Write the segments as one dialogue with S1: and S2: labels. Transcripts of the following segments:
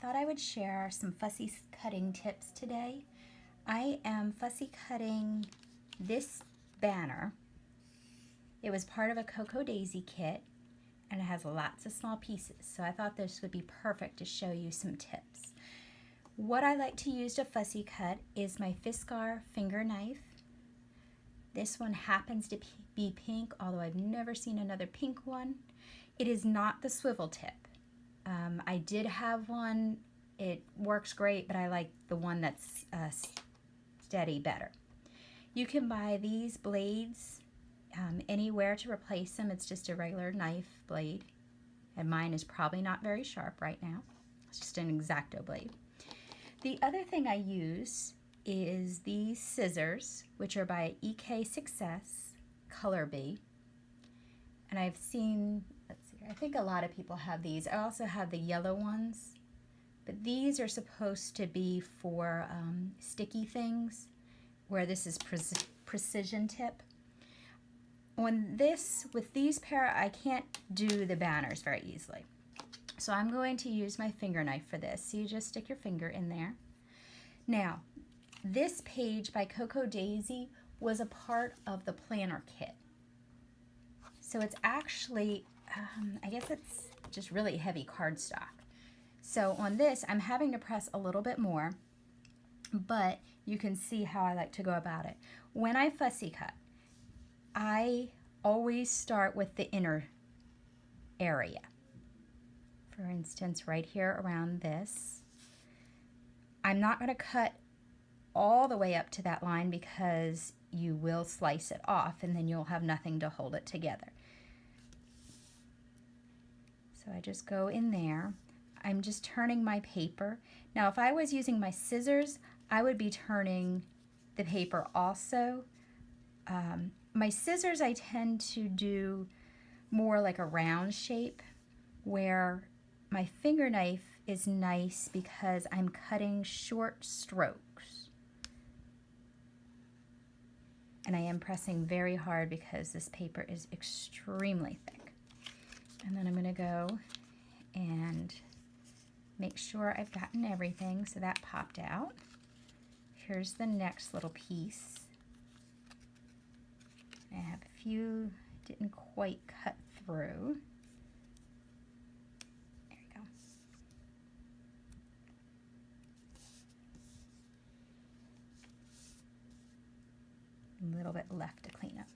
S1: thought I would share some fussy cutting tips today. I am fussy cutting this banner. It was part of a Cocoa Daisy kit and it has lots of small pieces, so I thought this would be perfect to show you some tips. What I like to use to fussy cut is my Fiskar finger knife. This one happens to be pink, although I've never seen another pink one. It is not the swivel tip. I did have one. It works great, but I like the one that's steady better. You can buy these blades anywhere to replace them. It's just a regular knife blade, and mine is probably not very sharp right now. It's just an X-Acto blade. The other thing I use is these scissors, which are by EK Success Color Bee, and I've seen, let's see, I think a lot of people have these. I also have the yellow ones, but these are supposed to be for sticky things, where this is precision tip. On this, with these pair, I can't do the banners very easily. So I'm going to use my finger knife for this. So you just stick your finger in there. Now, this page by Cocoa Daisy was a part of the planner kit. So it's actually, I guess it's just really heavy cardstock. So on this, I'm having to press a little bit more, but you can see how I like to go about it. When I fussy cut, I always start with the inner area. For instance, right here around this. I'm not going to cut all the way up to that line because you will slice it off and then you'll have nothing to hold it together. So I just go in there. I'm just turning my paper. Now if I was using my scissors, I would be turning the paper also. My scissors I tend to do more like a round shape, where my finger knife is nice because I'm cutting short strokes. And I am pressing very hard because this paper is extremely thick. And then I'm going to go and make sure I've gotten everything. So that popped out. Here's the next little piece. I have a few didn't quite cut through. There we go. A little bit left to clean up.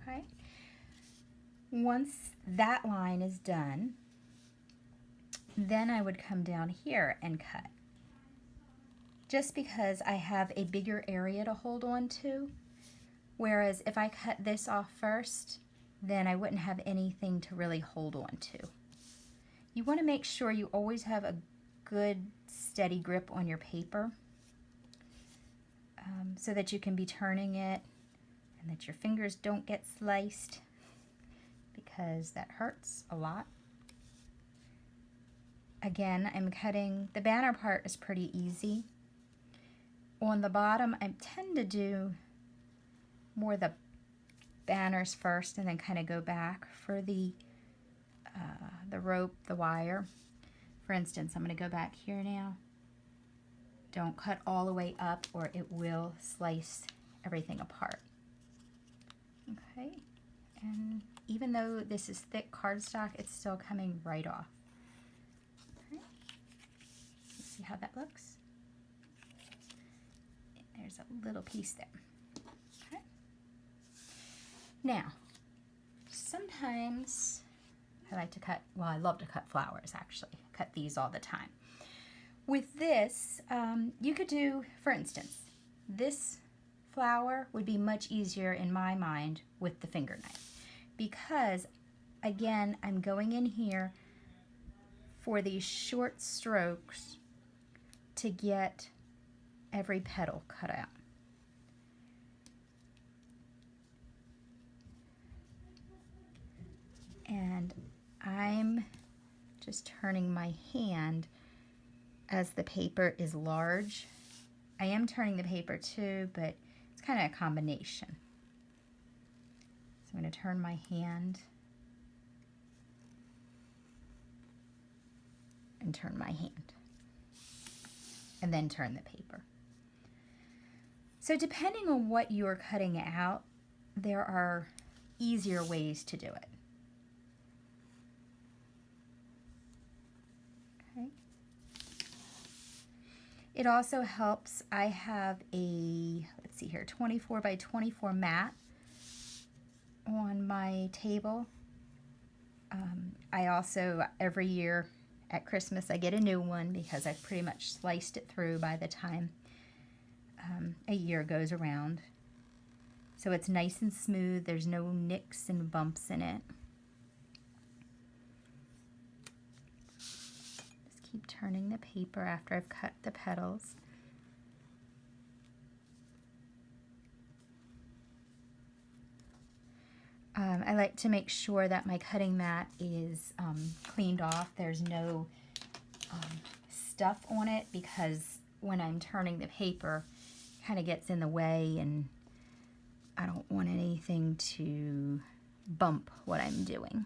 S1: Okay. Once that line is done, then I would come down here and cut. Just because I have a bigger area to hold on to. Whereas if I cut this off first, then I wouldn't have anything to really hold on to. You want to make sure you always have a good steady grip on your paper so that you can be turning it and that your fingers don't get sliced, because that hurts a lot. Again, I'm cutting, the banner part is pretty easy. On the bottom, I tend to do more the banners first and then kind of go back for the rope, the wire. For instance, I'm going to go back here now. Don't cut all the way up or it will slice everything apart. Okay, and even though this is thick cardstock, it's still coming right off. Okay. Let's see how that looks. There's a little piece there. Okay. Now, sometimes I like to cut, well, I love to cut flowers actually. I cut these all the time. With this, you could do, for instance, this flower would be much easier in my mind with the finger knife, because again, I'm going in here for these short strokes to get every petal cut out. And I'm just turning my hand as the paper is large. I am turning the paper too, but it's kind of a combination. So I'm going to turn my hand and turn my hand. and then turn the paper. So depending on what you're cutting out, there are easier ways to do it. Okay. It also helps, I have a, let's see here, 24 by 24 mat on my table. I also, every year at Christmas, I get a new one because I've pretty much sliced it through by the time a year goes around. So it's nice and smooth. There's no nicks and bumps in it. Just keep turning the paper after I've cut the petals. I like to make sure that my cutting mat is cleaned off. There's no stuff on it, because when I'm turning the paper, it kind of gets in the way, and I don't want anything to bump what I'm doing.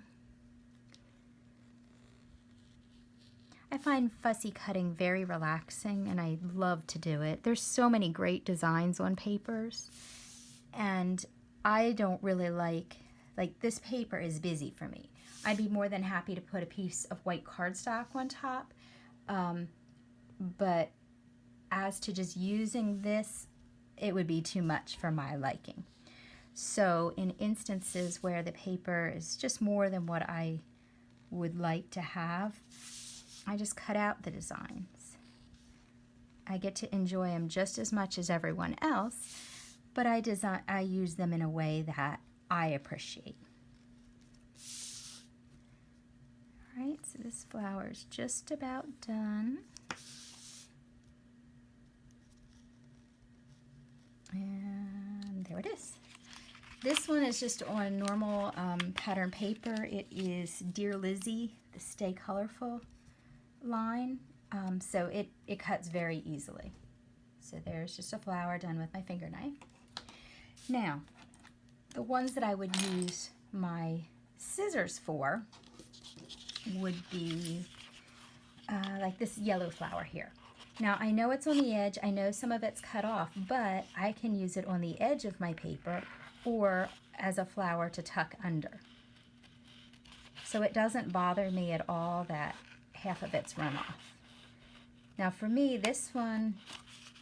S1: I find fussy cutting very relaxing, and I love to do it. There's so many great designs on papers, and I don't really like this paper is busy for me. I'd be more than happy to put a piece of white cardstock on top, but as to just using this, it would be too much for my liking. So in instances where the paper is just more than what I would like to have, I just cut out the designs. I get to enjoy them just as much as everyone else, but I use them in a way that I appreciate. All right, so this flower is just about done. And there it is. This one is just on normal pattern paper. It is Dear Lizzie, the Stay Colorful line. So it cuts very easily. So there's just a flower done with my finger knife. Now, the ones that I would use my scissors for would be like this yellow flower here. Now, I know it's on the edge, I know some of it's cut off, but I can use it on the edge of my paper or as a flower to tuck under. So it doesn't bother me at all that half of it's run off. Now for me, this one,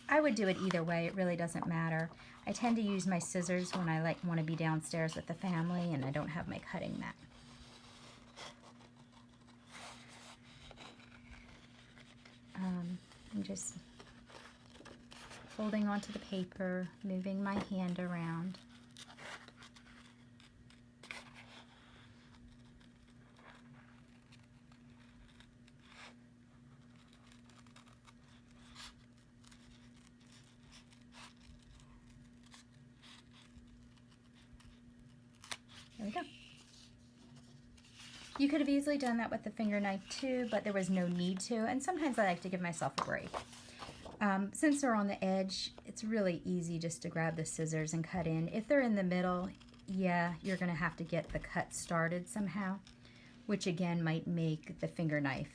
S1: I would do it either way, it really doesn't matter. I tend to use my scissors when I want to be downstairs with the family and I don't have my cutting mat. I'm just holding onto the paper, moving my hand around. There we go. You could have easily done that with the finger knife too, but there was no need to, and sometimes I like to give myself a break. Since they're on the edge, it's really easy just to grab the scissors and cut in. If they're in the middle, yeah, you're going to have to get the cut started somehow, which again might make the finger knife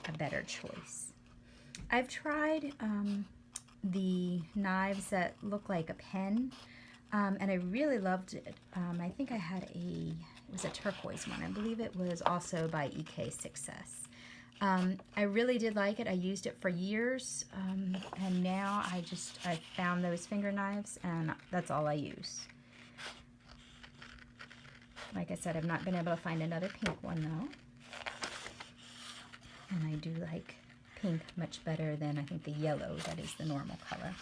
S1: a better choice. I've tried the knives that look like a pen, and I really loved it. I think I had it was a turquoise one. I believe it was also by EK Success. I really did like it. I used it for years, and now I found those finger knives, and that's all I use. Like I said, I've not been able to find another pink one though. And I do like pink much better than I think the yellow that is the normal color.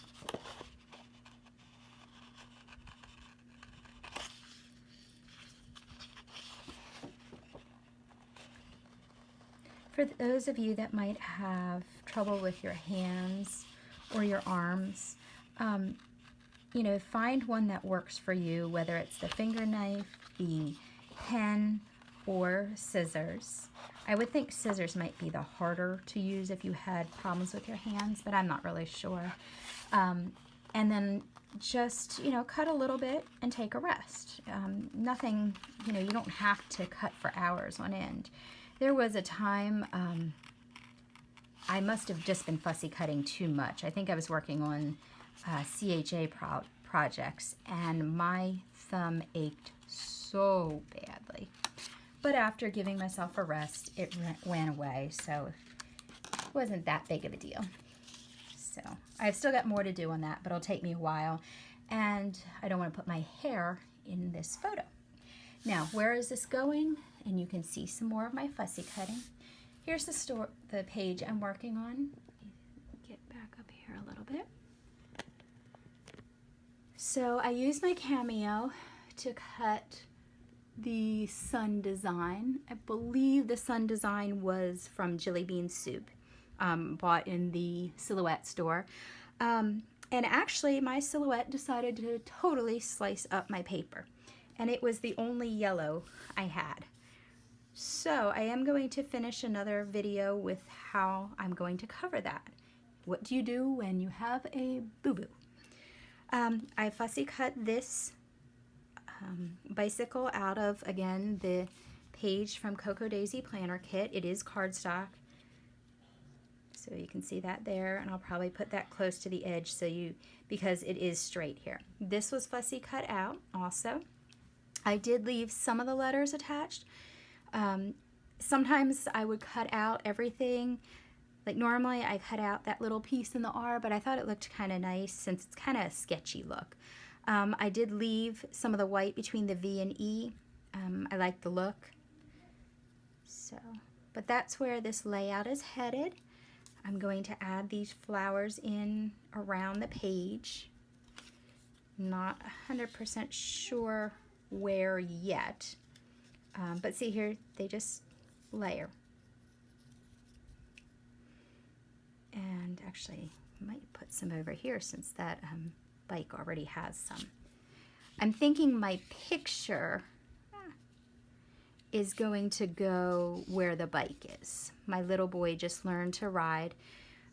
S1: For those of you that might have trouble with your hands or your arms, you know, find one that works for you, whether it's the finger knife, the pen, or scissors. I would think scissors might be the harder to use if you had problems with your hands, but I'm not really sure. And then just, you know, cut a little bit and take a rest. Nothing, you know, you don't have to cut for hours on end. There was a time I must have just been fussy cutting too much. I think I was working on CHA projects, and my thumb ached so badly. But after giving myself a rest, it went away, so it wasn't that big of a deal. So I've still got more to do on that, but it'll take me a while, and I don't want to put my hair in this photo. Now, where is this going? And you can see some more of my fussy cutting. Here's the page I'm working on. Get back up here a little bit. So I used my Cameo to cut the sun design. I believe the sun design was from Jelly Bean Soup, bought in the Silhouette store. And actually my Silhouette decided to totally slice up my paper, and it was the only yellow I had. So I am going to finish another video with how I'm going to cover that. What do you do when you have a boo-boo? I fussy cut this bicycle out of, again, the page from Cocoa Daisy Planner Kit. It is cardstock, so you can see that there, and I'll probably put that close to the edge because it is straight here. This was fussy cut out also. I did leave some of the letters attached. Sometimes I would cut out everything. Like normally I cut out that little piece in the R, but I thought it looked kind of nice since it's kind of a sketchy look. I did leave some of the white between the V and E. I like the look. So, but that's where this layout is headed. I'm going to add these flowers in around the page. Not 100% sure where yet. But see here, they just layer. And actually, I might put some over here since that bike already has some. I'm thinking my picture is going to go where the bike is. My little boy just learned to ride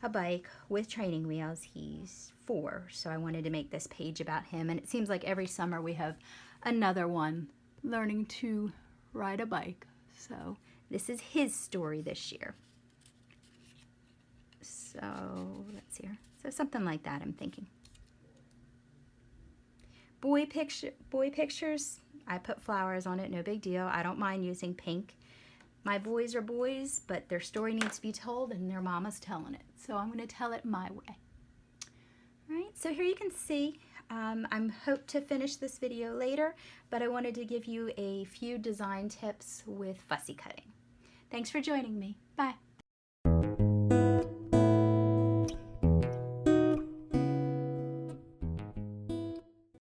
S1: a bike with training wheels. He's 4, so I wanted to make this page about him. And it seems like every summer we have another one learning to ride a bike. So this is his story this year. So let's see here. So something like that I'm thinking. Boy pictures, I put flowers on it, no big deal. I don't mind using pink. My boys are boys, but their story needs to be told and their mama's telling it. So I'm going to tell it my way. All right, so here you can see, I hope to finish this video later, but I wanted to give you a few design tips with fussy cutting. Thanks for joining me. Bye.